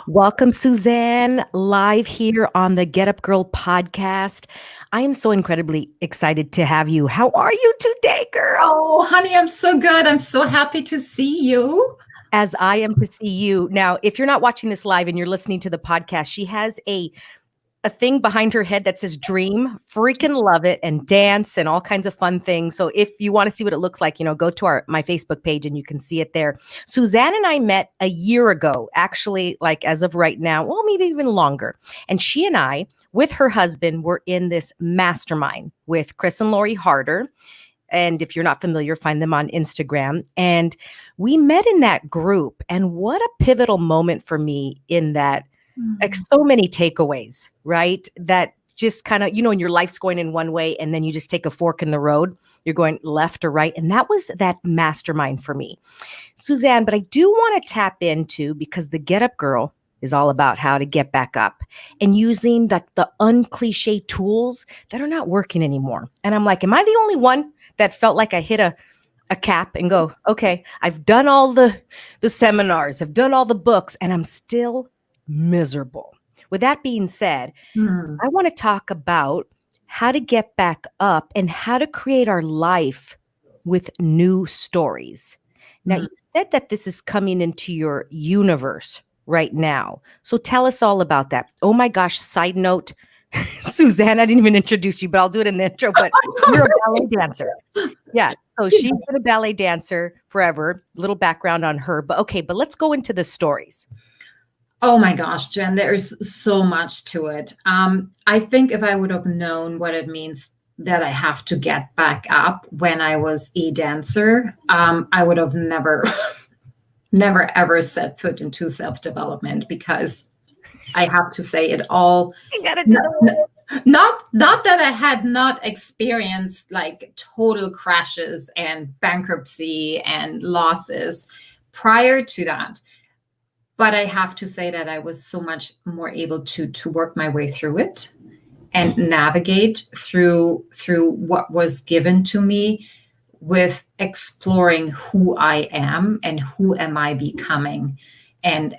Welcome, Suzanne, live here on the Get Up Girl podcast. I am so incredibly excited to have you. How are you today, girl? Oh, honey, I'm so good. I'm so happy to see you. As I am to see you. Now, if you're not watching this live and you're listening to the podcast, she has a thing behind her head that says dream, freaking love it, and dance and all kinds of fun things. So if you want to see what it looks like, go to my Facebook page and you can see it there. Suzanne and I met a year ago, actually, like as of right now, well, maybe even longer. And she and I, with her husband, were in this mastermind with Chris and Lori Harder. And if you're not familiar, find them on Instagram. And we met in that group. And what a pivotal moment for me in that, like so many takeaways, right? That just kind of, when your life's going in one way and then you just take a fork in the road, you're going left or right. And that was that mastermind for me. Suzanne, but I do want to tap into, because the Get Up Girl is all about how to get back up and using the uncliche tools that are not working anymore. And I'm like, am I the only one that felt like I hit a cap and go, okay, I've done all the seminars, I've done all the books, and I'm still miserable. With that being said, I want to talk about how to get back up and how to create our life with new stories. Now, you said that this is coming into your universe right now. So tell us all about that. Oh my gosh, side note, Suzanne, I didn't even introduce you, but I'll do it in the intro, but you're a ballet dancer. Yeah. So she's been a ballet dancer forever. Little background on her, but let's go into the stories. Oh my gosh, Jen, there's so much to it. I think if I would have known what it means that I have to get back up when I was a dancer, I would have never, never ever set foot into self-development, because I have to say it all. You gotta do Not that I had not experienced like total crashes and bankruptcy and losses prior to that. But I have to say that I was so much more able to work my way through it and navigate through what was given to me, with exploring who I am and who am I becoming. And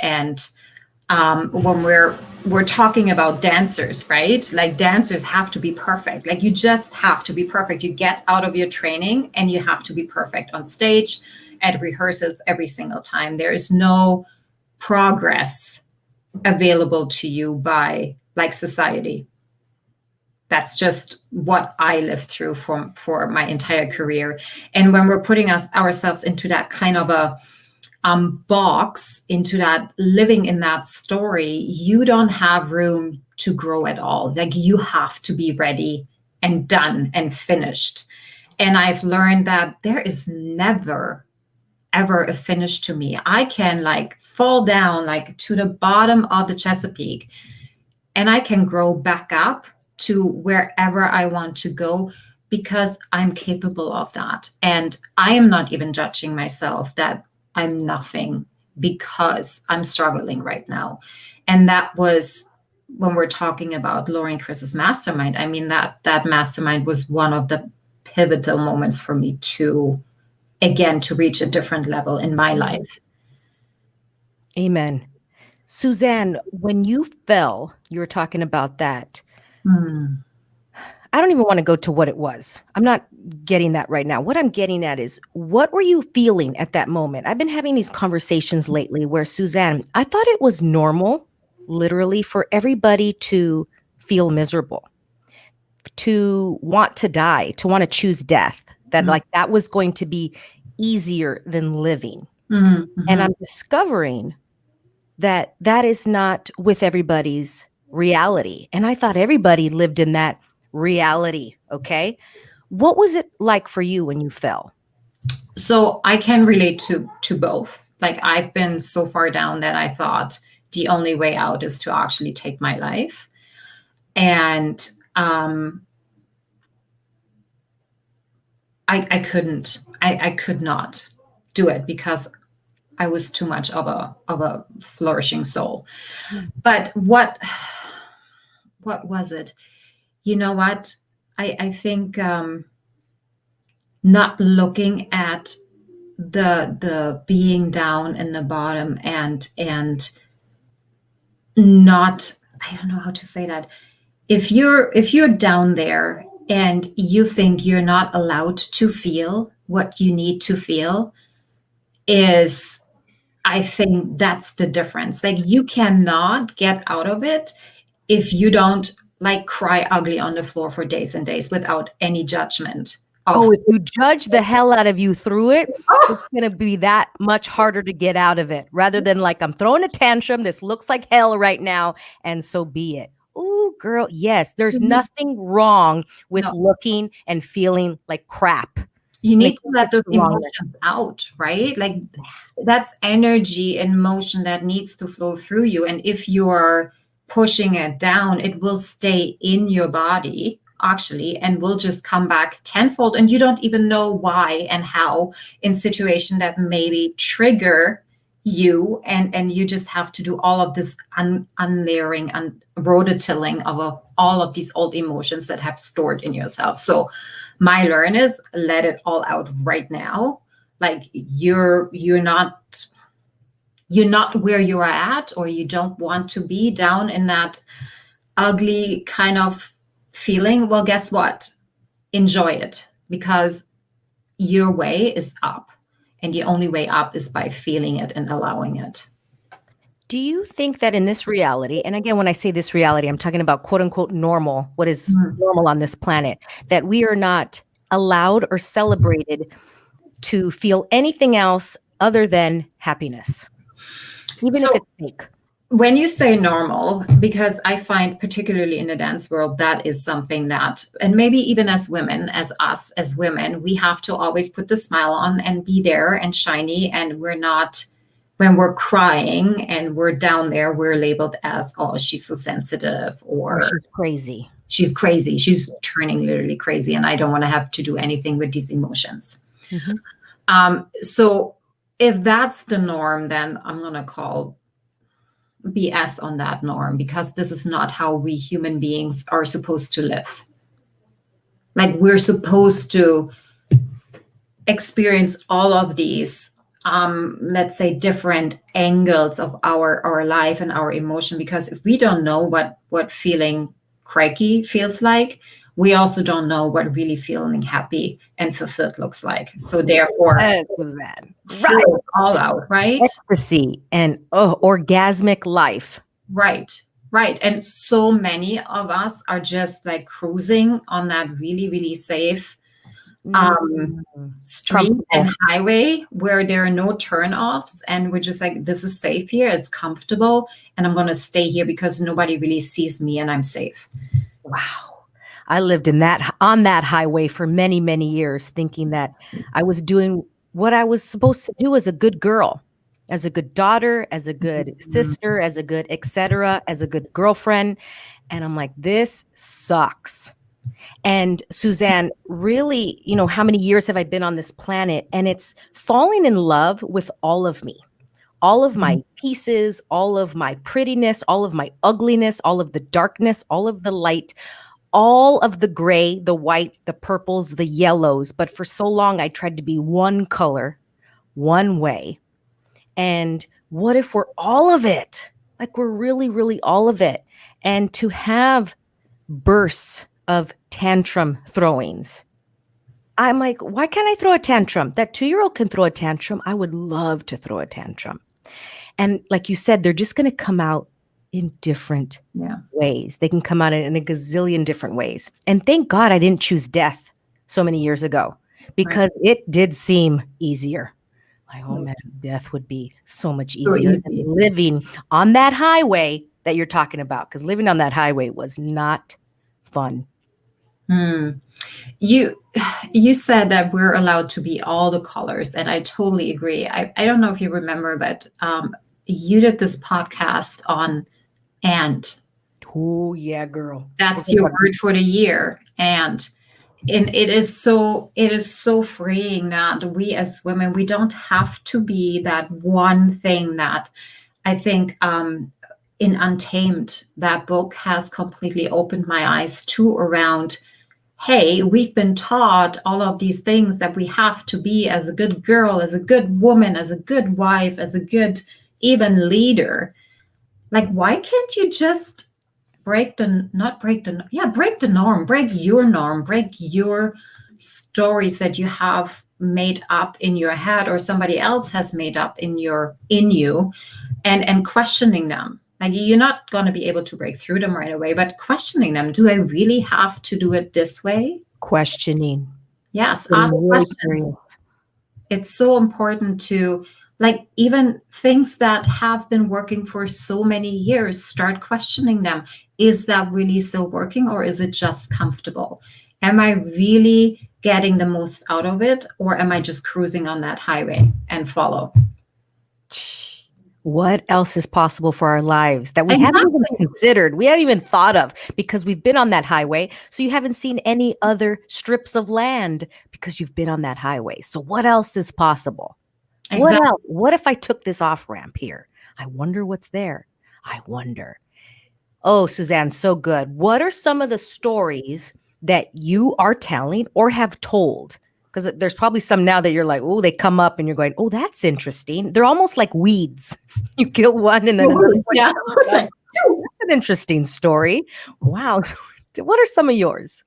when we're talking about dancers, right? Like dancers have to be perfect. Like you just have to be perfect. You get out of your training and you have to be perfect on stage, at rehearsals, every single time. There is no progress available to you by like society. That's just what I lived through for my entire career. And when we're putting ourselves into that kind of a box, into that living in that story, you don't have room to grow at all. Like you have to be ready and done and finished. And I've learned that there is never ever a finish to me. I can like fall down like to the bottom of the Chesapeake, and I can grow back up to wherever I want to go, because I'm capable of that. And I am not even judging myself that I'm nothing because I'm struggling right now. And that was when we're talking about Lori and Chris's mastermind. I mean, that mastermind was one of the pivotal moments for me to, again, to reach a different level in my life. Amen. Suzanne, when you fell, you were talking about that. I don't even want to go to what it was. I'm not getting that right now. What I'm getting at is, what were you feeling at that moment? I've been having these conversations lately where, Suzanne, I thought it was normal, literally, for everybody to feel miserable, to want to die, to want to choose death, that like that was going to be easier than living. And I'm discovering that that is not with everybody's reality. And I thought everybody lived in that reality. Okay. What was it like for you when you fell? So I can relate to both. Like I've been so far down that I thought the only way out is to actually take my life. And I couldn't. I could not do it, because I was too much of a flourishing soul. But what was it? You know what? I think not looking at the being down in the bottom and not, I don't know how to say that. If you're down there and you think you're not allowed to feel what you need to feel, is, I think that's the difference. Like, you cannot get out of it if you don't like cry ugly on the floor for days and days without any judgment of, Oh, if you judge the hell out of you through it, it's oh, going to be that much harder to get out of it rather than like, I'm throwing a tantrum. This looks like hell right now. And so be it. Ooh, girl. Yes. There's nothing wrong with no, looking and feeling like crap. you And need it to let those gets wrong. emotions out, right? Like, that's energy and motion that needs to flow through you. And if you're pushing it down, it will stay in your body actually and will just come back tenfold. And you don't even know why and how, in situation that maybe trigger you, and you just have to do all of this unlayering and rototilling of all of these old emotions that have stored in yourself. So my learn is, let it all out right now. Like, you're not where you are at, or you don't want to be down in that ugly kind of feeling. Well, guess what? Enjoy it, because your way is up, and the only way up is by feeling it and allowing it. Do you think that in this reality, and again, when I say this reality, I'm talking about quote unquote normal, what is normal on this planet, that we are not allowed or celebrated to feel anything else other than happiness, even if So it's fake? when you say normal, because I find particularly in the dance world, that is something that, and maybe even as women, as us as women, we have to always put the smile on and be there and shiny. And we're not, when we're crying and we're down there, we're labeled as, oh, she's so sensitive, or She's crazy. she's crazy. She's turning literally crazy. And I don't want to have to do anything with these emotions. So if that's the norm, then I'm going to call BS on that norm, because this is not how we human beings are supposed to live. Like, we're supposed to experience all of these, let's say, different angles of our life and our emotion, because if we don't know what feeling cranky feels like, we also don't know what really feeling happy and fulfilled looks like. So therefore, Suzanne. fill it all out, right? Ecstasy and orgasmic life. Right. And so many of us are just like cruising on that really, really safe street and highway where there are no turnoffs. And we're just like, this is safe here. It's comfortable. And I'm going to stay here because nobody really sees me and I'm safe. Wow. I lived on that highway for many, many years, thinking that I was doing what I was supposed to do as a good girl, as a good daughter, as a good sister, as a good etc., as a good girlfriend. And I'm like, this sucks. And Suzanne, really, how many years have I been on this planet? And it's falling in love with all of me, all of my pieces, all of my prettiness, all of my ugliness, all of the darkness, all of the light, all of the gray, the white, the purples, the yellows. But for so long, I tried to be one color, one way. And what if we're all of it? Like, we're really, really all of it. And to have bursts of tantrum throwings, I'm like, why can't I throw a tantrum? That 2-year-old can throw a tantrum. I would love to throw a tantrum. And like you said, they're just going to come out in different ways. They can come out in a gazillion different ways. And thank God I didn't choose death so many years ago, because it did seem easier. Like, oh man, death would be so much easier than living on that highway that you're talking about. Because living on that highway was not fun. You said that we're allowed to be all the colors, and I totally agree. I don't know if you remember, but you did this podcast on and. Oh yeah, girl. That's your word for the year. And it is so freeing that we as women, we don't have to be that one thing that I think in Untamed, that book has completely opened my eyes to, around, hey, we've been taught all of these things that we have to be as a good girl, as a good woman, as a good wife, as a good even leader. Like, why can't you just break the norm, break your norm, break your stories that you have made up in your head or somebody else has made up in you, and questioning them. Like, you're not going to be able to break through them right away, but questioning them. Do I really have to do it this way? Questioning. Yes, Getting ask really questions. curious. It's so important to, like, even things that have been working for so many years, start questioning them. Is that really still working, or is it just comfortable? Am I really getting the most out of it, or am I just cruising on that highway and follow? What else is possible for our lives that we haven't even Exactly. considered, we haven't even thought of, because we've been on that highway. So you haven't seen any other strips of land because you've been on that highway. So what else is possible? What Exactly. else? What if I took this off ramp here? I wonder what's there. I wonder. Oh, Suzanne, so good. What are some of the stories that you are telling or have told? Because there's probably some now that you're like, oh, they come up and you're going, oh, that's interesting. They're almost like weeds. You kill one and then another one. Yeah. That's an interesting story. Wow. What are some of yours?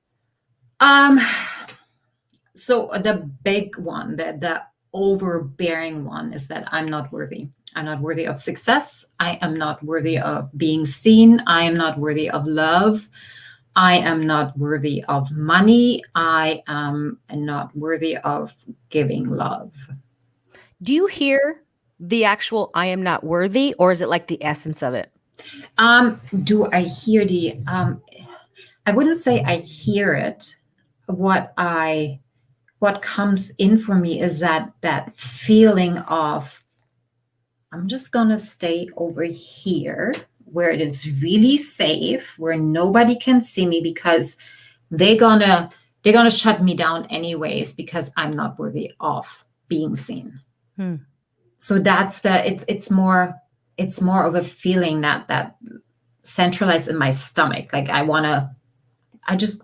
So the big one, the overbearing one, is that I'm not worthy. I'm not worthy of success. I am not worthy of being seen. I am not worthy of love. I am not worthy of money. I am not worthy of giving love. Do you hear the actual I am not worthy, or is it like the essence of it? Do I hear the I wouldn't say I hear it. What comes in for me is that feeling of, I'm just gonna stay over here where it is really safe, where nobody can see me, because they're gonna shut me down anyways, because I'm not worthy of being seen. So that's it's more of a feeling that centralized in my stomach. Like, I'm just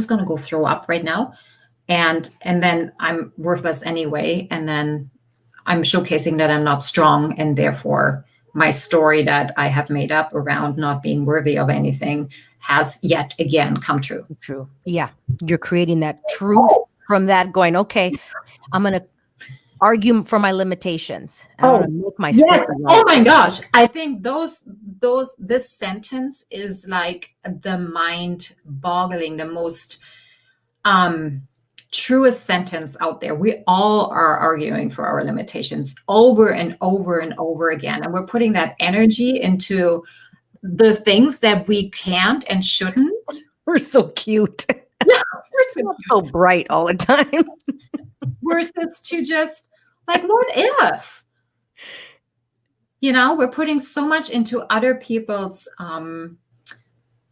gonna go throw up right now, and then I'm worthless anyway, and then I'm showcasing that I'm not strong, and therefore my story that I have made up around not being worthy of anything has yet again come true. True. Yeah. You're creating that truth from that, going, okay, I'm going to argue for my limitations. I'm going to make my story Yes. right. Oh my gosh. I think this sentence is like the mind boggling, the most truest sentence out there. We all are arguing for our limitations over and over and over again. And we're putting that energy into the things that we can't and shouldn't. We're so cute. Yeah, we're so We're so bright all the time. versus to just, like, what if? We're putting so much into other people's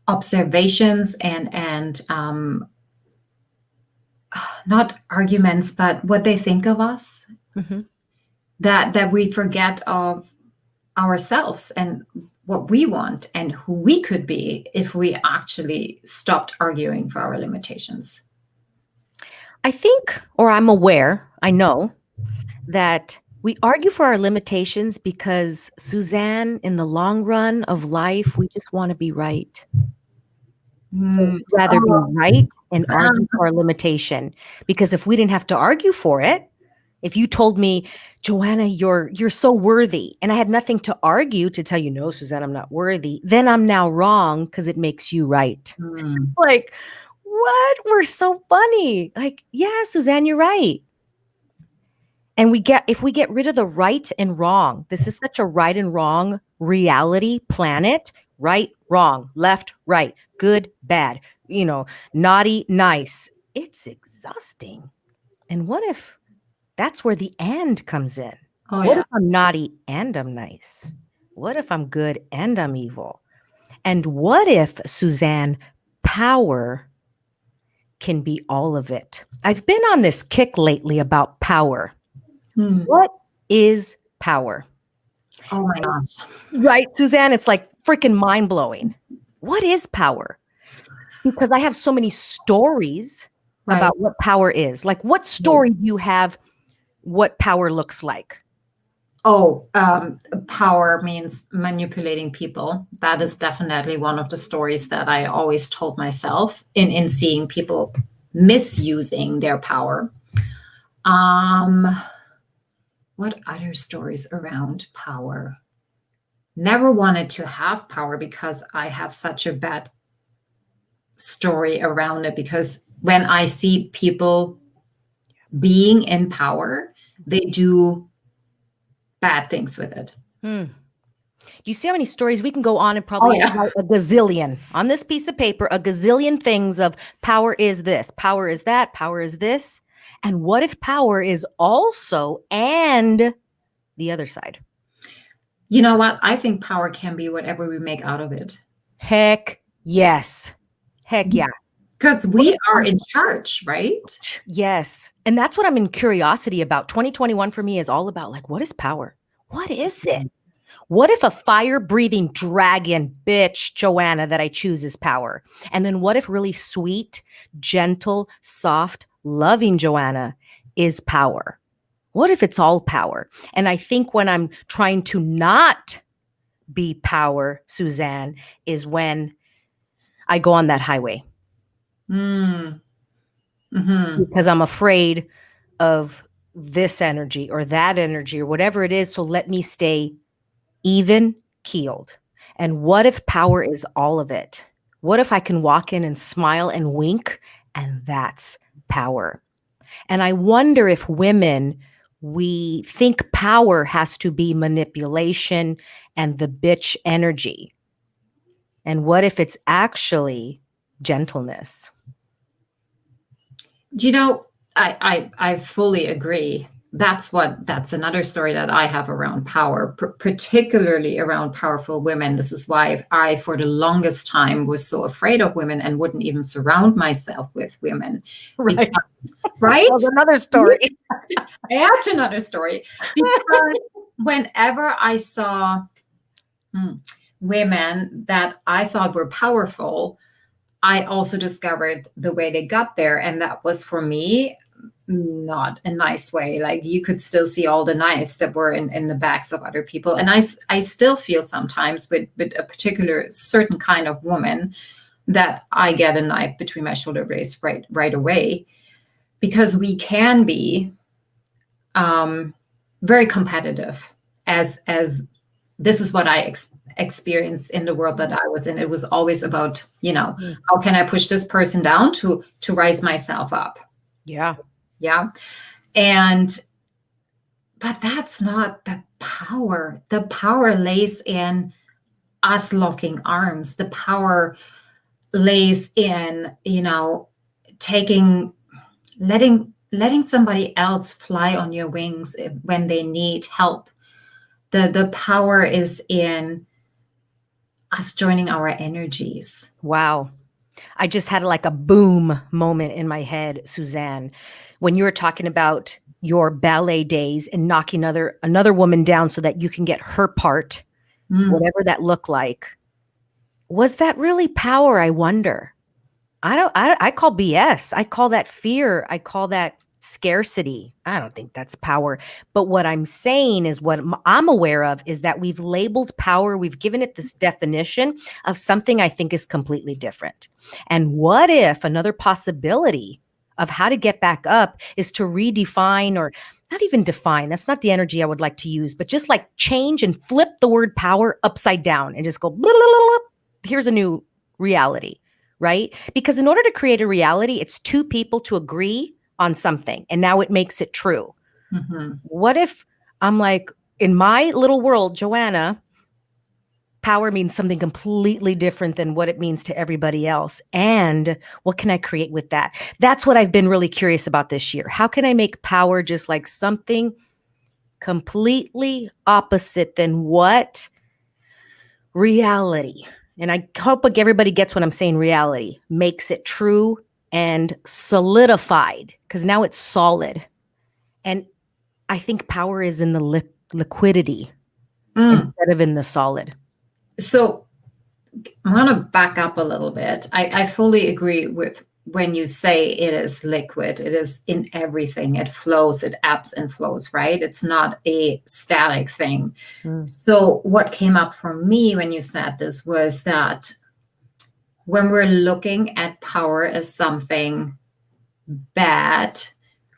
observations and not arguments, but what they think of us, that we forget of ourselves and what we want and who we could be if we actually stopped arguing for our limitations. I think, or I'm aware, I know that we argue for our limitations because, Suzanne, in the long run of life, we just want to be right. So we'd rather be right and argue for our limitation, because if we didn't have to argue for it, if you told me, Joanna, you're so worthy, and I had nothing to argue to tell you, no, Suzanne, I'm not worthy, then I'm now wrong because it makes you right. Like, what? We're so funny. Like, yeah, Suzanne, you're right. And if we get rid of the right and wrong, this is such a right and wrong reality planet. Right, wrong, left, right, good, bad, naughty, nice. It's exhausting. And what if that's where the and comes in? What if I'm naughty and I'm nice? What if I'm good and I'm evil? And what if, Suzanne, power can be all of it? I've been on this kick lately about power. What is power? Oh my gosh. Right, Suzanne? It's like freaking mind-blowing. What is power? Because I have so many stories about what power is. Like, what story do you have what power looks like? Oh, power means manipulating people. That is definitely one of the stories that I always told myself in seeing people misusing their power. Um, what other stories around power? Never wanted to have power because I have such a bad story around it. Because when I see people being in power, they do bad things with it. Do you see how many stories we can go on and Oh, probably yeah. write a gazillion on this piece of paper, a gazillion things of power is this, power is that, power is this. And what if power is also and the other side? You know what? I think power can be whatever we make out of it. Heck yes. Heck yeah. Because we are in charge, right? Yes. And that's what I'm in curiosity about. 2021 for me is all about like, what is power? What is it? What if a fire-breathing dragon bitch, Joanna, that I choose is power? And then what if really sweet, gentle, soft, loving Joanna is power? What if it's all power? And I think when I'm trying to not be power, Suzanne, is when I go on that highway. Because I'm afraid of this energy or that energy or whatever it is. So let me stay even keeled. And what if power is all of it? What if I can walk in and smile and wink and that's power? And I wonder if women, we think power has to be manipulation and the bitch energy. And what if it's actually gentleness? You know, I fully agree. That's another story that I have around power, particularly around powerful women. This is why I, for the longest time, was so afraid of women and wouldn't even surround myself with women. Right. Because, right? That was another story. Add to another story. Because whenever I saw women that I thought were powerful, I also discovered the way they got there. And that was, for me, not a nice way. Like, you could still see all the knives that were in the backs of other people. And I still feel sometimes with a particular certain kind of woman that I get a knife between my shoulder blades right away, because we can be very competitive as this is what I experienced in the world that I was in. It was always about, how can I push this person down to rise myself up? Yeah. Yeah. But that's not the power. The power lays in us locking arms. The power lays in, letting somebody else fly on your wings when they need help. The power is in us joining our energies. Wow. I just had like a boom moment in my head, Suzanne, when you were talking about your ballet days and knocking another woman down so that you can get her part, whatever that looked like. Was that really power? I wonder. I call BS. I call that fear. I call that scarcity. I don't think that's power. But what I'm saying is, what I'm aware of is that we've labeled power, we've given it this definition of something I think is completely different. And what if another possibility of how to get back up is to redefine, or not even define, that's not the energy I would like to use, but just like change and flip the word power upside down and just go, blah, blah, blah, blah. Here's a new reality, right? Because in order to create a reality, it's two people to agree on something, and now it makes it true. What if I'm like, in my little world, Joanna, power means something completely different than what it means to everybody else. And what can I create with that? That's what I've been really curious about this year. How can I make power just like something completely opposite than what reality, and I hope like everybody gets what I'm saying, reality makes it true and solidified, because now it's solid. And I think power is in the liquidity instead of in the solid. So I'm going to back up a little bit. I fully agree with when you say it is liquid, it is in everything. It flows, it ebbs and flows, right? It's not a static thing. So what came up for me when you said this was that when we're looking at power as something bad,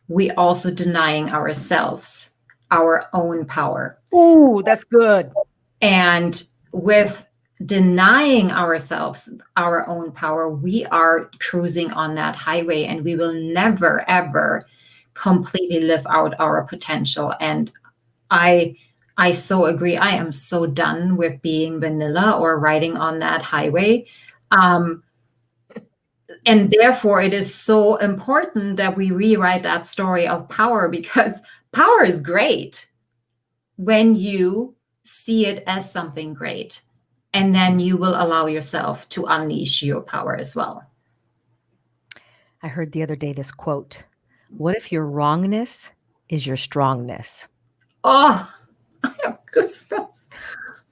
we also denying ourselves our own power. Ooh, that's good. And with denying ourselves our own power, we are cruising on that highway, and we will never, ever completely live out our potential. And I so agree. I am so done with being vanilla or riding on that highway. And therefore, it is so important that we rewrite that story of power, because power is great when you see it as something great. And then you will allow yourself to unleash your power as well. I heard the other day this quote: "What if your wrongness is your strongness?" Oh, I have goosebumps.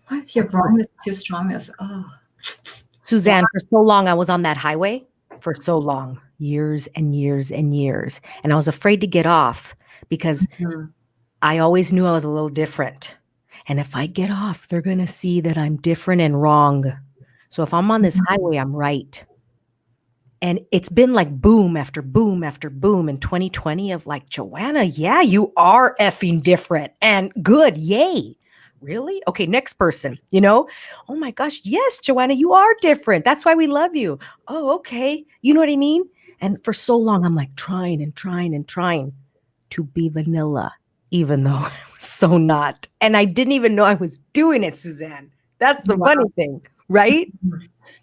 What if your wrongness is your strongness? Oh. Suzanne, for so long, I was on that highway for so long, years and years and years. And I was afraid to get off because I always knew I was a little different. And if I get off, they're going to see that I'm different and wrong. So if I'm on this highway, I'm right. And it's been like boom after boom after boom in 2020 of like, Joanna, yeah, you are effing different and good. Yay. Really? Okay, next person, oh my gosh, yes, Joanna, you are different. That's why we love you. Oh, okay. You know what I mean? And for so long, I'm like trying and trying and trying to be vanilla, even though I was so not. And I didn't even know I was doing it, Suzanne. That's the funny thing, right?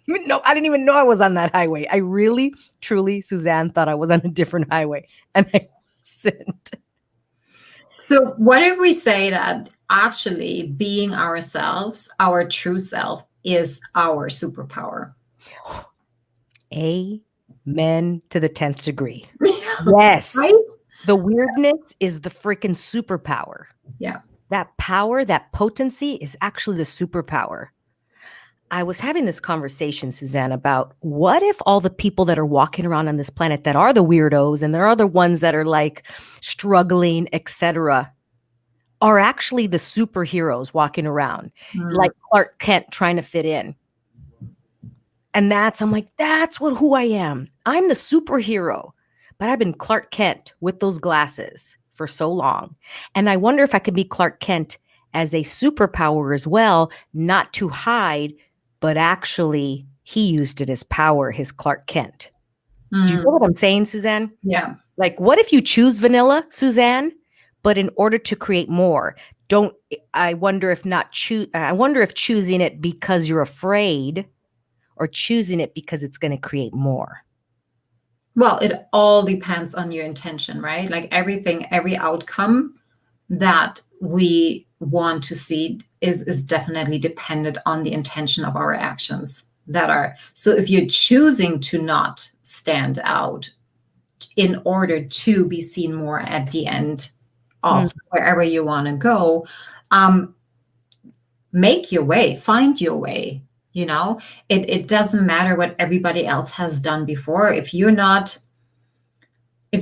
No, I didn't even know I was on that highway. I really, truly, Suzanne, thought I was on a different highway, and I wasn't. So what if we say that actually being ourselves, our true self, is our superpower? Amen to the 10th degree. Yes. Right? The weirdness is the freaking superpower. Yeah. That power, that potency is actually the superpower. I was having this conversation, Suzanne, about what if all the people that are walking around on this planet that are the weirdos, and there are the ones that are like struggling, etc., are actually the superheroes walking around, like Clark Kent trying to fit in. And I'm like, that's who I am. I'm the superhero, but I've been Clark Kent with those glasses for so long. And I wonder if I could be Clark Kent as a superpower as well, not to hide, but actually he used it as power, his Clark Kent. Do you know what I'm saying, Suzanne? Yeah. Like, what if you choose vanilla, Suzanne, but in order to create more, I wonder if choosing it because you're afraid or choosing it because it's going to create more. Well, it all depends on your intention, right? Like every outcome that we want to see is definitely dependent on the intention of our actions so if you're choosing to not stand out in order to be seen more at the end of wherever you want to go, make your way, find your way. It doesn't matter what everybody else has done before. If you're not I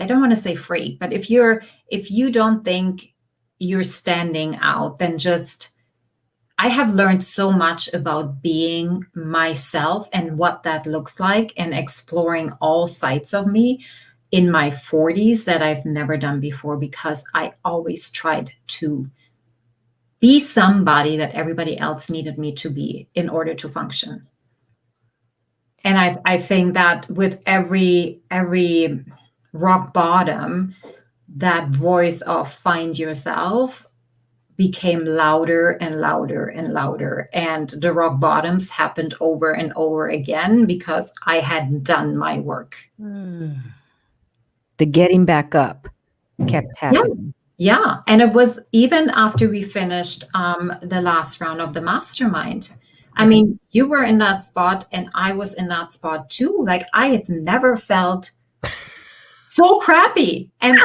don't want to say freak, but if you don't think you're standing out, then I have learned so much about being myself and what that looks like, and exploring all sides of me in my 40s that I've never done before, because I always tried to be somebody that everybody else needed me to be in order to function. And I think that with every rock bottom, that voice of find yourself became louder and louder and louder. And the rock bottoms happened over and over again because I hadn't done my work. The getting back up kept happening. Yeah. And it was even after we finished the last round of the mastermind. I mean, you were in that spot and I was in that spot too. Like, I have never felt so crappy, and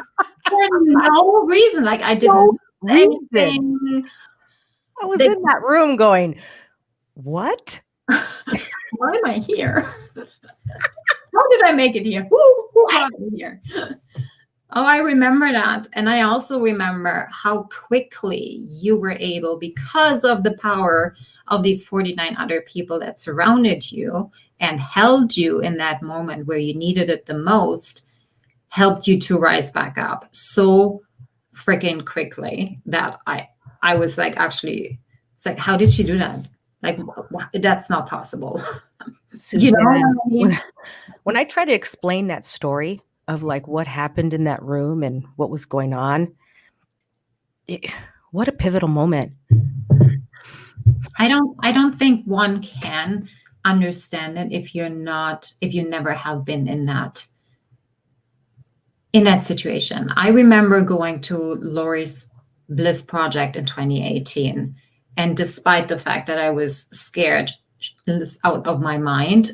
for no reason. Like, I didn't do anything. I was in that room going, what? why am I here? How did I make it here? Who brought me here? Oh, I remember that. And I also remember how quickly you were able, because of the power of these 49 other people that surrounded you and held you in that moment where you needed it the most, helped you to rise back up so freaking quickly that I was like, actually, it's like, how did she do that? Like, that's not possible. Suzanne, You know what I mean? when I try to explain that story of like what happened in that room and what was going on, what a pivotal moment. I don't think one can understand it if you never have been in that situation. I remember going to Lori's Bliss Project in 2018, and despite the fact that I was scared out of my mind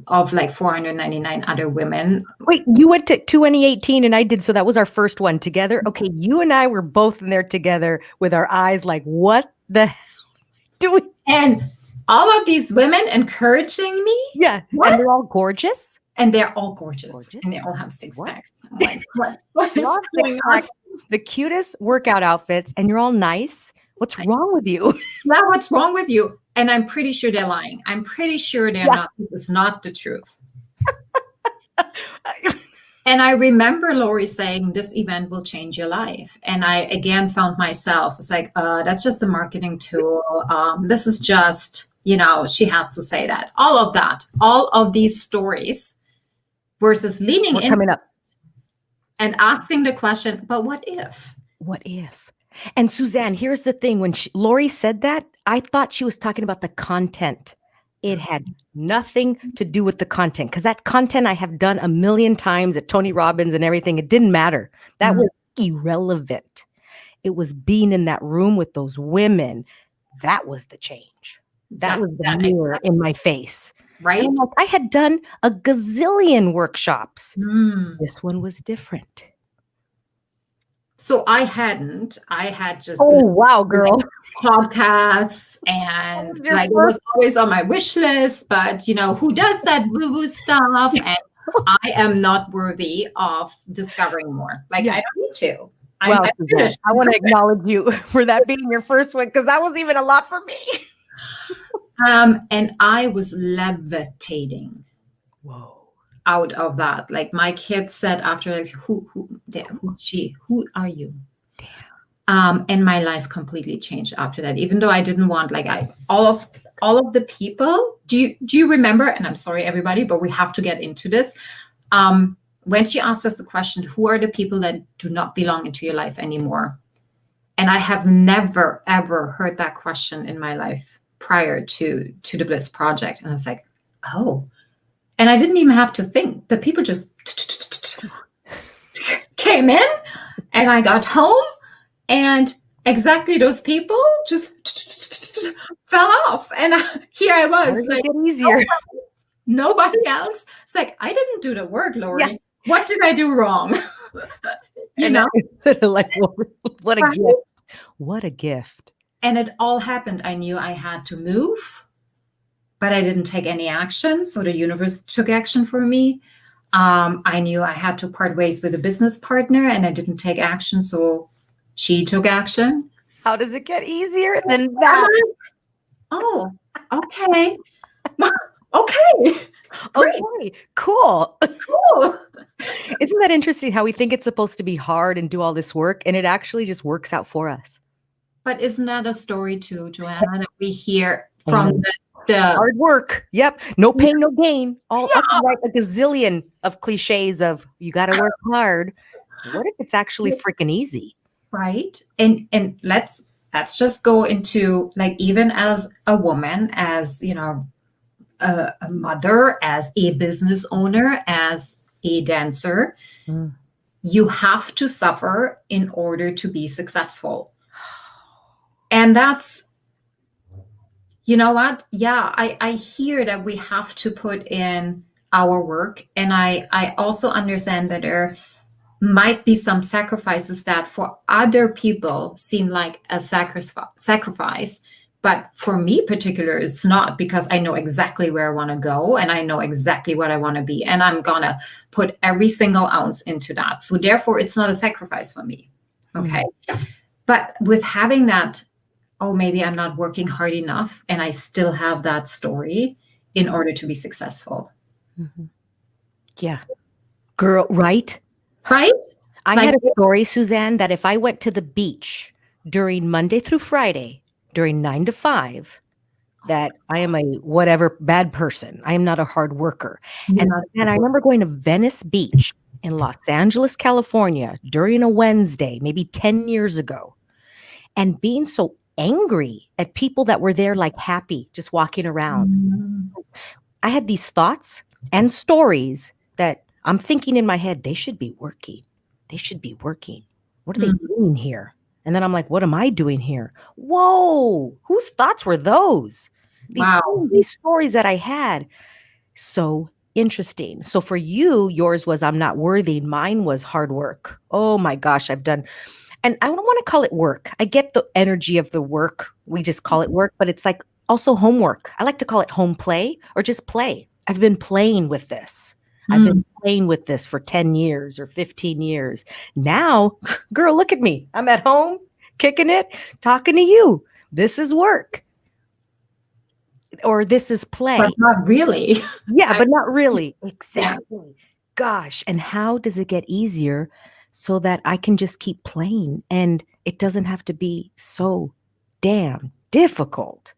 of like 499 other women. Wait, you went to 2018 and I did, so that was our first one together. Okay, you and I were both in there together with our eyes like, what the hell do we? And all of these women encouraging me. Yeah, what? And they're all gorgeous. And they're all gorgeous. And they all have six packs. I'm like, what is going on? The cutest workout outfits, and you're all nice. What's wrong with you? Yeah, what's wrong with you? And I'm pretty sure they're lying. I'm pretty sure they're not. This is not the truth. And I remember Lori saying, this event will change your life. And I, again, found myself, it's like, that's just a marketing tool. This is just, she has to say that. All of that, all of these stories versus leaning in coming up and asking the question, but what if? What if? And Suzanne, here's the thing. When Lori said that, I thought she was talking about the content. It had nothing to do with the content, because that content I have done a million times at Tony Robbins and everything. It didn't matter. That was irrelevant. It was being in that room with those women. That was the change. That was the mirror in my face. Right. Like, I had done a gazillion workshops. This one was different. So I had just wow, girl, podcasts, and like it was always on my wish list, but who does that woo-woo stuff? And I am not worthy of discovering more. Like I don't need to. I want to acknowledge you for that being your first one, because that was even a lot for me. And I was levitating. Whoa. Out of that, like my kids said after, like, who's she? Who are you? Damn. And my life completely changed after that. Even though I didn't want, like, all of the people. Do you remember? And I'm sorry, everybody, but we have to get into this. When she asked us the question, who are the people that do not belong into your life anymore? And I have never ever heard that question in my life prior to the Bliss Project, and I was like, oh. And I didn't even have to think. The people just came in, and I got home, and exactly those people just fell off. And here I was, like, easier. Nobody else. It's like, I didn't do the work, Lori. Yeah. What did I do wrong? Like, what a gift. What a gift. And it all happened. I knew I had to move, but I didn't take any action. So the universe took action for me. I knew I had to part ways with a business partner, and I didn't take action. So she took action. How does it get easier than that? Oh, okay. Okay. Great. Okay. Cool. Isn't that interesting how we think it's supposed to be hard and do all this work, and it actually just works out for us? But isn't that a story too, Joanna, that we hear from the hard work? Yep. No pain, no gain. All like a gazillion of cliches of you got to work hard. What if it's actually freaking easy? Right. And let's just go into, like, even as a woman, as a mother, as a business owner, as a dancer, you have to suffer in order to be successful. And that's, you know what? Yeah, I hear that we have to put in our work. And I also understand that there might be some sacrifices that for other people seem like a sacrifice. But for me particular, it's not, because I know exactly where I want to go and I know exactly what I want to be. And I'm going to put every single ounce into that. So therefore, it's not a sacrifice for me. Okay. But with having that, oh, maybe I'm not working hard enough, and I still have that story in order to be successful. Yeah. Girl, right? Right? I had a story, Suzanne, that if I went to the beach during Monday through Friday, during 9 to 5, that I am a whatever bad person. I am not a hard worker. And I remember going to Venice Beach in Los Angeles, California during a Wednesday, maybe 10 years ago, and being so angry at people that were there, like happy, just walking around. I had these thoughts and stories that I'm thinking in my head, they should be working. They should be working. What are they doing here? And then I'm like, what am I doing here? Whoa, whose thoughts were those? These stories that I had. So interesting. So for you, yours was I'm not worthy. Mine was hard work. Oh my gosh, I've done. And I don't want to call it work. I get the energy of the work. We just call it work, but it's like also homework. I like to call it home play or just play. I've been playing with this. I've been playing with this for 10 years or 15 years. Now, girl, look at me. I'm at home, kicking it, talking to you. This is work. Or this is play. But not really. Yeah, but not really. Exactly. Yeah. Gosh. And how does it get easier so that I can just keep playing and it doesn't have to be so damn difficult?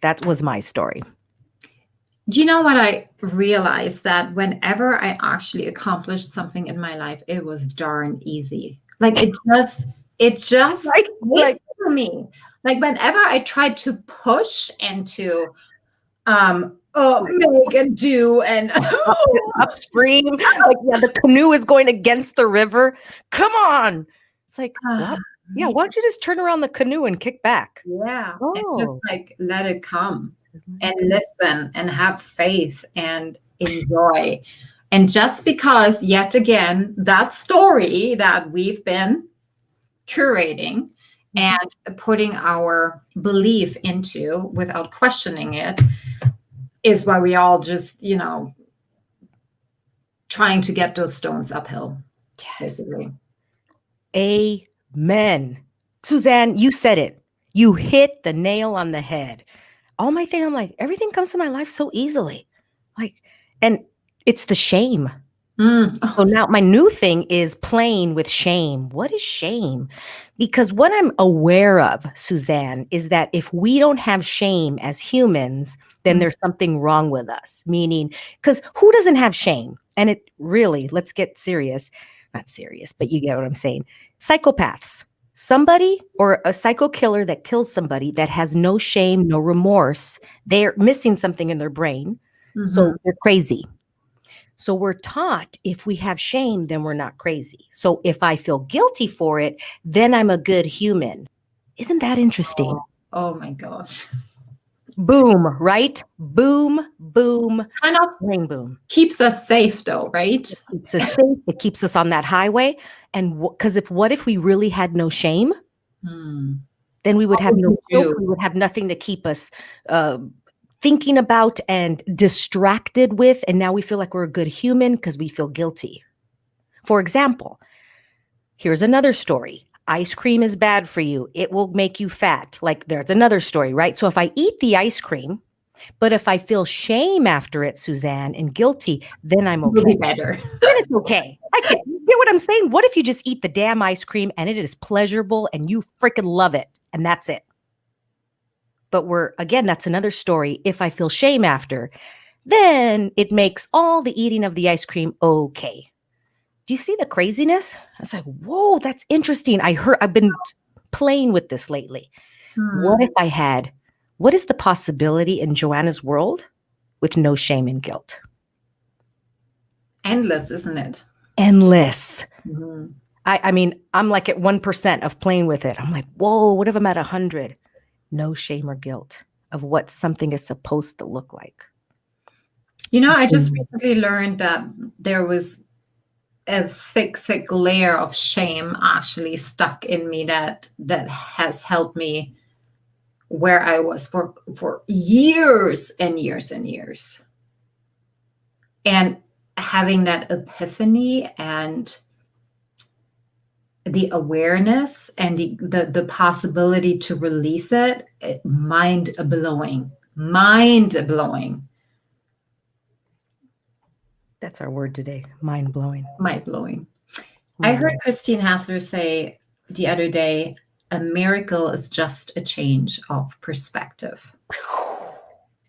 That was my story. Do you know what I realized? That whenever I actually accomplished something in my life, it was darn easy. Like it just like for me. Like whenever I tried to push and to make and do and upstream, like the canoe is going against the river. Come on. It's like, what? Yeah, why don't you just turn around the canoe and kick back? Yeah. And just like let it come. And listen and have faith and enjoy. And just because, yet again, that story that we've been curating and putting our belief into without questioning it is why we all just, trying to get those stones uphill. Yes. Amen. Suzanne, you said it. You hit the nail on the head. All my thing, I'm like, everything comes to my life so easily. Like, and it's the shame. So now my new thing is playing with shame. What is shame? Because what I'm aware of, Suzanne, is that if we don't have shame as humans, then there's something wrong with us. Meaning, because who doesn't have shame? And it really, let's get serious. Not serious, but you get what I'm saying. Psychopaths. Somebody or a psycho killer that kills somebody that has no shame, no remorse, they're missing something in their brain. So they're crazy. So we're taught if we have shame, then we're not crazy. So if I feel guilty for it, then I'm a good human. Isn't that interesting? Oh my gosh. Boom, right? Boom, boom. Kind of brain boom. Keeps us safe though, right? It keeps us safe. It keeps us on that highway. And because what if we really had no shame? Then we would have no guilt. We would have nothing to keep us thinking about and distracted with. And now we feel like we're a good human because we feel guilty. For example, here's another story. Ice cream is bad for you. It will make you fat. Like there's another story, right? So if I eat the ice cream, but if I feel shame after it, Suzanne, and guilty, then I'm okay. It'll be better. Then it's okay. I can get what I'm saying. What if you just eat the damn ice cream and it is pleasurable and you freaking love it and that's it? But that's another story. If I feel shame after, then it makes all the eating of the ice cream okay. Do you see the craziness? I was like, whoa, that's interesting. I've been playing with this lately. What is the possibility in Joanna's world with no shame and guilt? Endless, isn't it? Endless. I mean, I'm like at 1% of playing with it. I'm like, whoa, what if I'm at 100? No shame or guilt of what something is supposed to look like. I just recently learned that there was a thick layer of shame actually stuck in me that has helped me where I was for years and years and years. And having that epiphany and the awareness and the possibility to release it, mind blowing. That's our word today. Mind blowing. Mind blowing. I heard Christine Hassler say the other day, a miracle is just a change of perspective.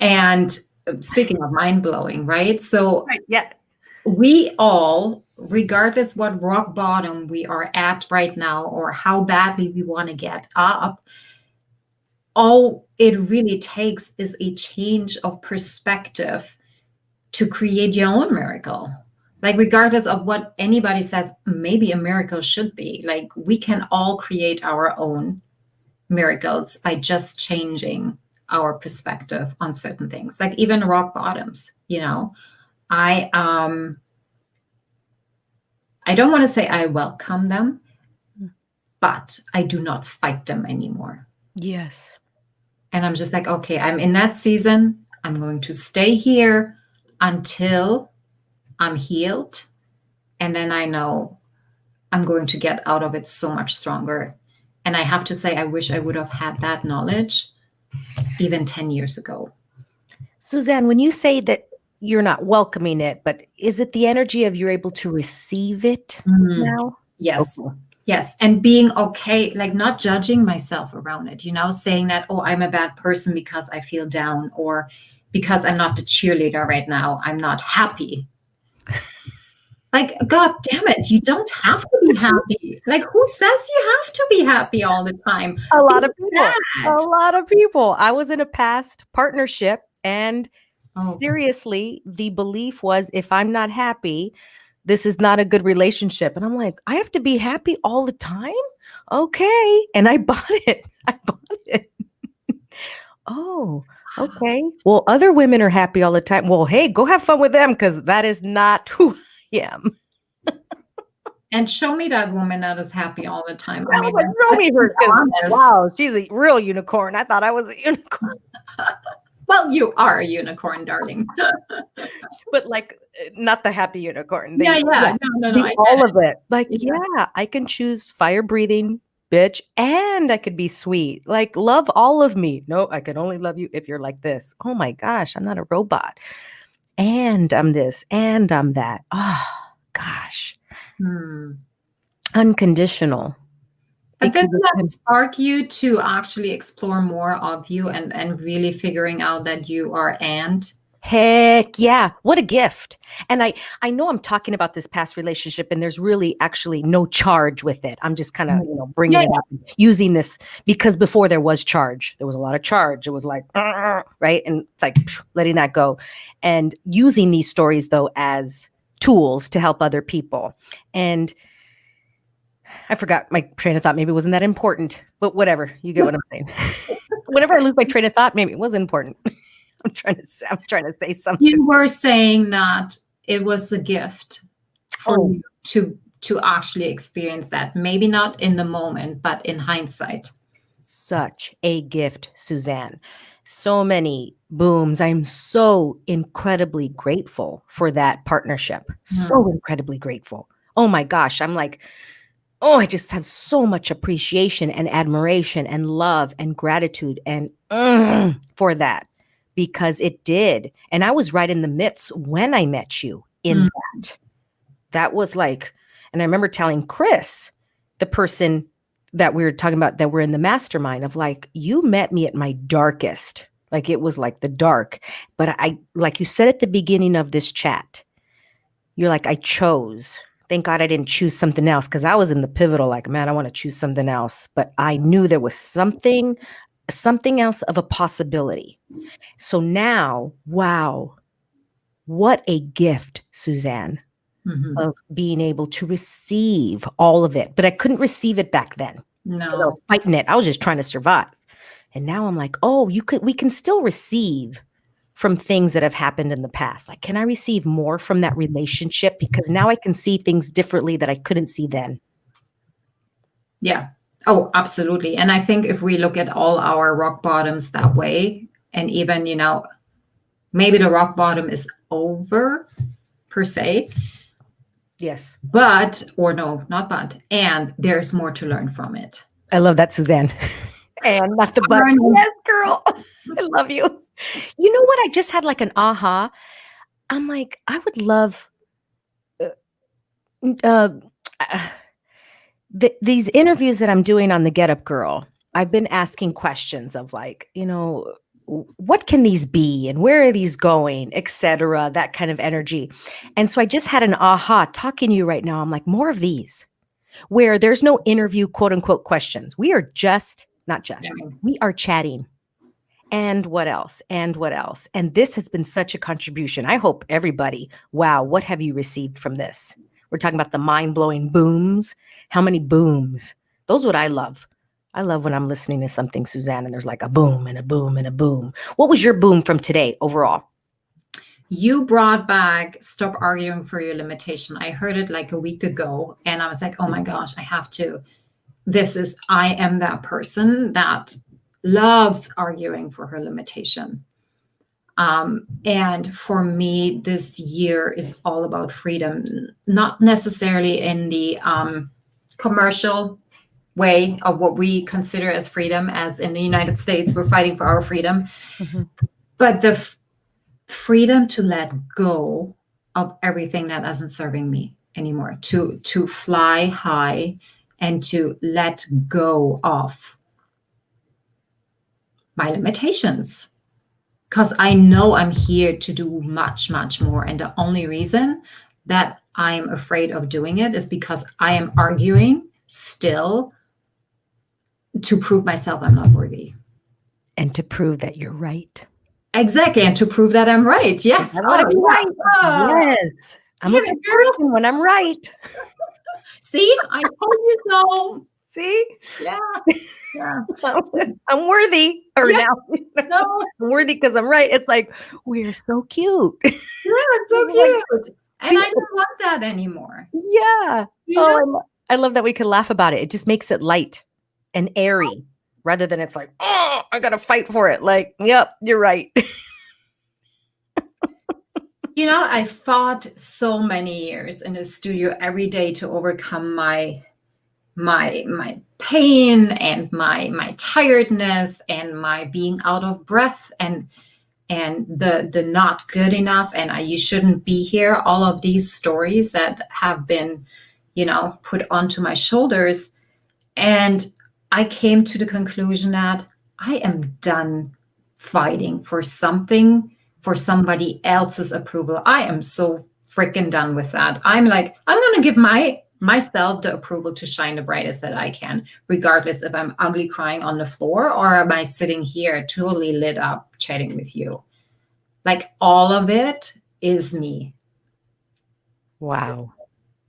And speaking of mind blowing, right? So yeah, we all, regardless what rock bottom we are at right now or how badly we want to get up, all it really takes is a change of perspective to create your own miracle. Like, regardless of what anybody says, maybe a miracle should be, like, we can all create our own miracles by just changing our perspective on certain things, like even rock bottoms. I don't want to say I welcome them, but I do not fight them anymore. Yes. And I'm just like, okay, I'm in that season. I'm going to stay here until I'm healed. And then I know I'm going to get out of it so much stronger. And I have to say, I wish I would have had that knowledge even 10 years ago. Suzanne, when you say that you're not welcoming it, but is it the energy of you're able to receive it now? Yes. Okay. Yes. And being okay, like not judging myself around it, saying that, oh, I'm a bad person because I feel down, or because I'm not the cheerleader right now, I'm not happy. Like, God damn it, you don't have to be happy. Like, who says you have to be happy all the time? A lot of people. I was in a past partnership, and seriously, the belief was, if I'm not happy, this is not a good relationship. And I'm like, I have to be happy all the time? Okay. And I bought it. Oh, okay. Well, other women are happy all the time. Well, hey, go have fun with them, because that is not who I am. And show me that woman that is happy all the time. Show me her. Wow, she's a real unicorn. I thought I was a unicorn. Well, you are a unicorn, darling. But like, not the happy unicorn. No, all of it. Like, yeah, I can choose fire breathing bitch, and I could be sweet. Like, love all of me. No, I can only love you if you're like this. Oh my gosh, I'm not a robot. And I'm this, and I'm that. Oh gosh. Unconditional. But doesn't that spark you to actually explore more of you and really figuring out that you are and? Heck yeah. What a gift. And I know I'm talking about this past relationship, and there's really actually no charge with it. I'm just kind of, bringing it up, using this, because before there was charge. There was a lot of charge. It was like, right? And it's like letting that go, and using these stories, though, as tools to help other people. And I forgot my train of thought. Maybe it wasn't that important, but whatever. You get what I'm saying. Whenever I lose my train of thought, maybe it was important. I'm trying to say something. You were saying that it was a gift for you to actually experience that. Maybe not in the moment, but in hindsight. Such a gift, Suzanne. So many booms. I'm so incredibly grateful for that partnership. So incredibly grateful. Oh my gosh. I'm like, I just have so much appreciation and admiration and love and gratitude and for that, because it did. And I was right in the midst when I met you in that. That was like, and I remember telling Chris, the person that we were talking about, that we're in the mastermind, of like, you met me at my darkest. Like, it was like the dark. But I, like you said at the beginning of this chat, you're like, I chose. Thank God I didn't choose something else, because I was in the pivotal, like, man, I want to choose something else. But I knew there was something else of a possibility. So now, wow, what a gift, Suzanne, of being able to receive all of it. But I couldn't receive it back then. No. I was fighting it. I was just trying to survive. And now I'm like, we can still receive from things that have happened in the past. Like, can I receive more from that relationship? Because now I can see things differently that I couldn't see then. Yeah. Oh, absolutely. And I think if we look at all our rock bottoms that way, and even, maybe the rock bottom is over per se, Yes. or no, not but, and there's more to learn from it. I love that, Suzanne. And not the but. Yes, girl. I love you. You know what? I just had like an aha. I'm like, I would love uh, these interviews that I'm doing on the Get Up Girl. I've been asking questions of like, what can these be and where are these going, etc. That kind of energy. And so I just had an aha talking to you right now. I'm like, more of these where there's no interview, quote unquote, questions. We are we are chatting. And what else? And what else? And this has been such a contribution. I hope everybody, wow, what have you received from this? We're talking about the mind-blowing booms. How many booms? Those are what I love. I love when I'm listening to something, Suzanne, and there's like a boom and a boom and a boom. What was your boom from today overall? You brought back stop arguing for your limitation. I heard it like a week ago and I was like, oh my gosh, I have to. I am that person that loves arguing for her limitation. And for me, this year is all about freedom, not necessarily in the commercial way of what we consider as freedom, as in the United States, we're fighting for our freedom, but the freedom to let go of everything that isn't serving me anymore, to fly high and to let go of my limitations. Because I know I'm here to do much, much more. And the only reason that I'm afraid of doing it is because I am arguing still to prove myself I'm not worthy. And to prove that you're right. Exactly. And to prove that I'm right. Yes. I want to be right. Yes. I'm a good person when I'm right. See, I told you so. See? Yeah. I'm worthy. Or now no. I'm worthy because I'm right. It's like, we're so cute. Yeah, it's so cute. And I don't want that anymore. Yeah. I love that we can laugh about it. It just makes it light and airy rather than it's like, oh, I got to fight for it. Like, yep, you're right. I fought so many years in the studio every day to overcome my pain and my tiredness and my being out of breath and the not good enough and you shouldn't be here. All of these stories that have been, put onto my shoulders. And I came to the conclusion that I am done fighting for something, for somebody else's approval. I am so freaking done with that. I'm like, I'm going to give myself the approval to shine the brightest that I can, regardless if I'm ugly crying on the floor or am I sitting here totally lit up chatting with you. Like all of it is me. Wow.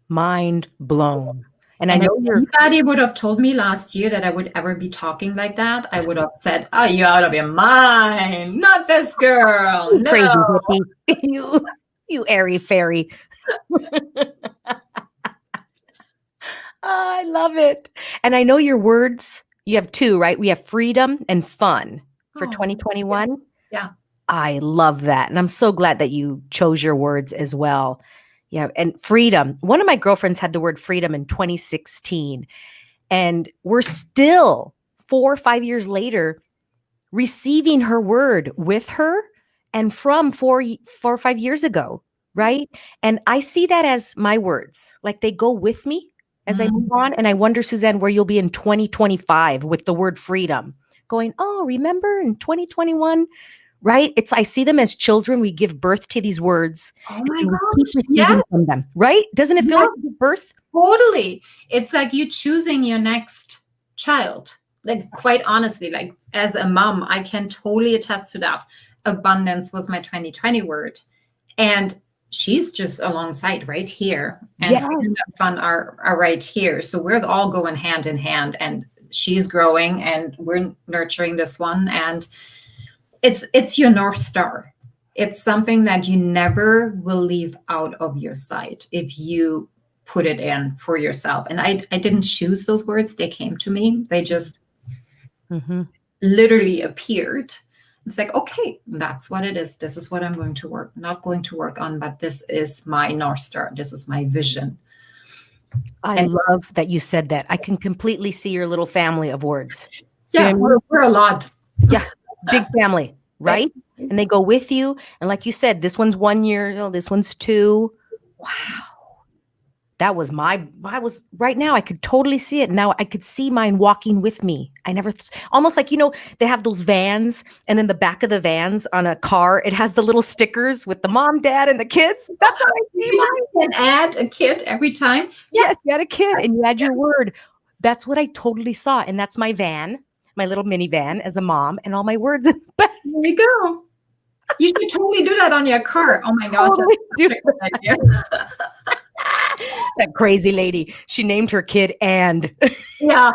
Mind blown. And I if know anybody would have told me last year that I would ever be talking like that, I would have said, oh, you're out of your mind. Not this girl. No. Crazy hippie. You airy fairy. I love it. And I know your words, you have two, right? We have freedom and fun for 2021. Yeah. I love that. And I'm so glad that you chose your words as well. Yeah. And freedom. One of my girlfriends had the word freedom in 2016. And we're still 4 or 5 years later receiving her word with her and from 4 or 5 years ago. Right. And I see that as my words, like they go with me as I move on. And I wonder, Suzanne, where you'll be in 2025 with the word freedom going, oh, remember in 2021, right? I see them as children. We give birth to these words. Oh my gosh. Yes. From them, right? Doesn't it feel like birth? Totally. It's like you choosing your next child. Like quite honestly, like as a mom, I can totally attest to that. Abundance was my 2020 word. And she's just alongside right here. And fun are right here. So we're all going hand in hand and she's growing and we're nurturing this one. And it's your North Star. It's something that you never will leave out of your sight if you put it in for yourself. And I didn't choose those words. They came to me. They just literally appeared. It's like, okay, that's what it is. This is what I'm going to work on, but this is my North Star. This is my vision. I love that you said that. I can completely see your little family of words. Yeah, you know what I mean? We're a lot. Yeah, big family, right? And they go with you. And like you said, this one's 1 year, this one's 2. Wow. That was right now. I could totally see it. Now I could see mine walking with me. Almost like, they have those vans, and then the back of the vans on a car, it has the little stickers with the mom, dad, and the kids. That's how I see mine. You can add a kid every time. Yes, you add a kid and you add your word. That's what I totally saw. And that's my van, my little minivan as a mom, and all my words in the back. There you go. You should totally do that on your car. Oh my gosh. Totally do that. That crazy lady. She named her kid And. Yeah.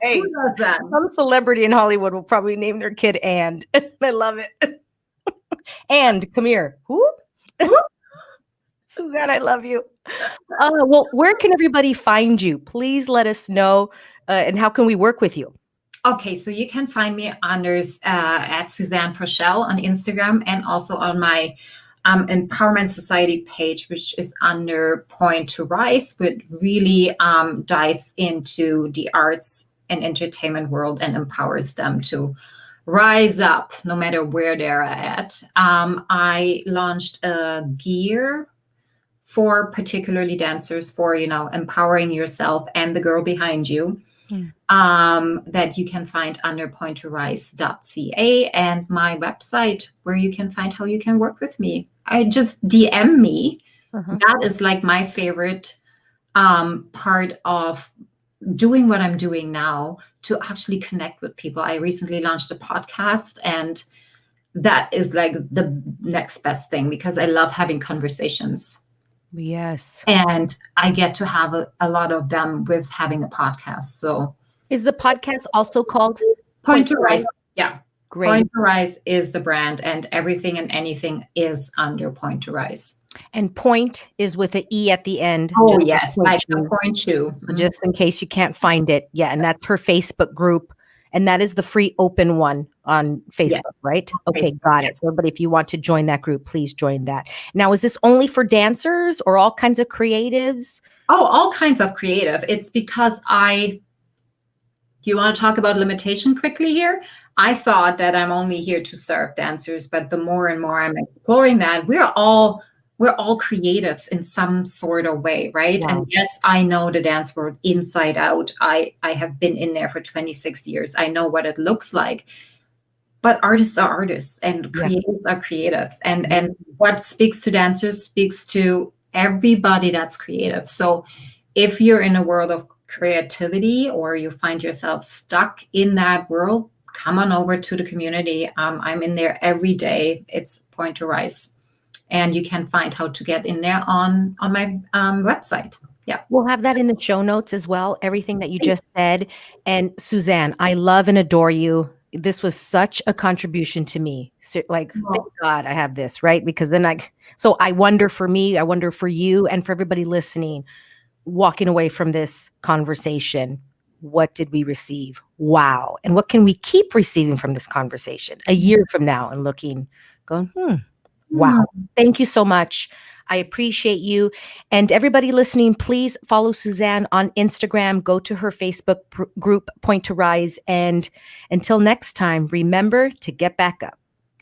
Hey, who does that? Some celebrity in Hollywood will probably name their kid And. I love it. And, come here. Who? Suzanne, I love you. Well, where can everybody find you? Please let us know. And how can we work with you? Okay, so you can find me under at Susanne Puerschel on Instagram, and also on my Empowerment Society page, which is under Point to Rise, which really dives into the arts and entertainment world and empowers them to rise up no matter where they're at. I launched a gear for particularly dancers for, empowering yourself and the girl behind you. That you can find under pointtorise.ca, and my website where you can find how you can work with me. I just DM me. That is like my favorite part of doing what I'm doing now, to actually connect with people. I recently launched a podcast, and that is like the next best thing, because I love having conversations. Yes. And I get to have a lot of them with having a podcast. So is the podcast also called Point to Rise? Yeah. Great. Point to Rise is the brand, and everything and anything is under Point to Rise. And point is with an E at the end. Oh, yes. Like a point shoe. Just in case you can't find it. Yeah. And that's her Facebook group. And that is the free open one on Facebook, right? Okay, got it. So everybody, if you want to join that group, please join that. Now, is this only for dancers or all kinds of creatives? Oh, all kinds of creative. It's because you want to talk about limitation quickly here? I thought that I'm only here to serve dancers, but the more and more I'm exploring that, we're all creatives in some sort of way, right? Wow. And yes, I know the dance world inside out. I have been in there for 26 years. I know what it looks like. But artists are artists, and creatives are creatives. And what speaks to dancers speaks to everybody that's creative. So if you're in a world of creativity, or you find yourself stuck in that world, come on over to the community. I'm in there every day. It's Point to Rise. And you can find how to get in there on my website. Yeah. We'll have that in the show notes as well, everything that you just said. And Suzanne, I love and adore you. This was such a contribution to me. Thank God I have this, right? Because then I wonder for me, I wonder for you, and for everybody listening, walking away from this conversation, what did we receive? Wow. And what can we keep receiving from this conversation a year from now, and going, wow. Thank you so much. I appreciate you. And everybody listening, please follow Suzanne on Instagram. Go to her Facebook group, Point to Rise. And until next time, remember to get back up.